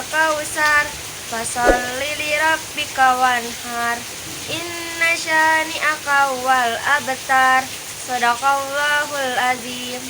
kausar fasholli lirabbika wanhar inna syani'aka wal abtar. Shadaqallahul azim.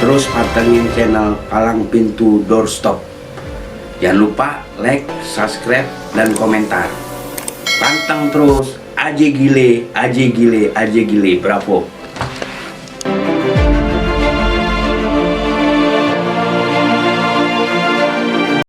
Terus pantengin channel Palang Pintu Doorstop. Jangan lupa like, subscribe, dan komentar. Pantang terus, aje gile, aje gile, aje gile, bravo.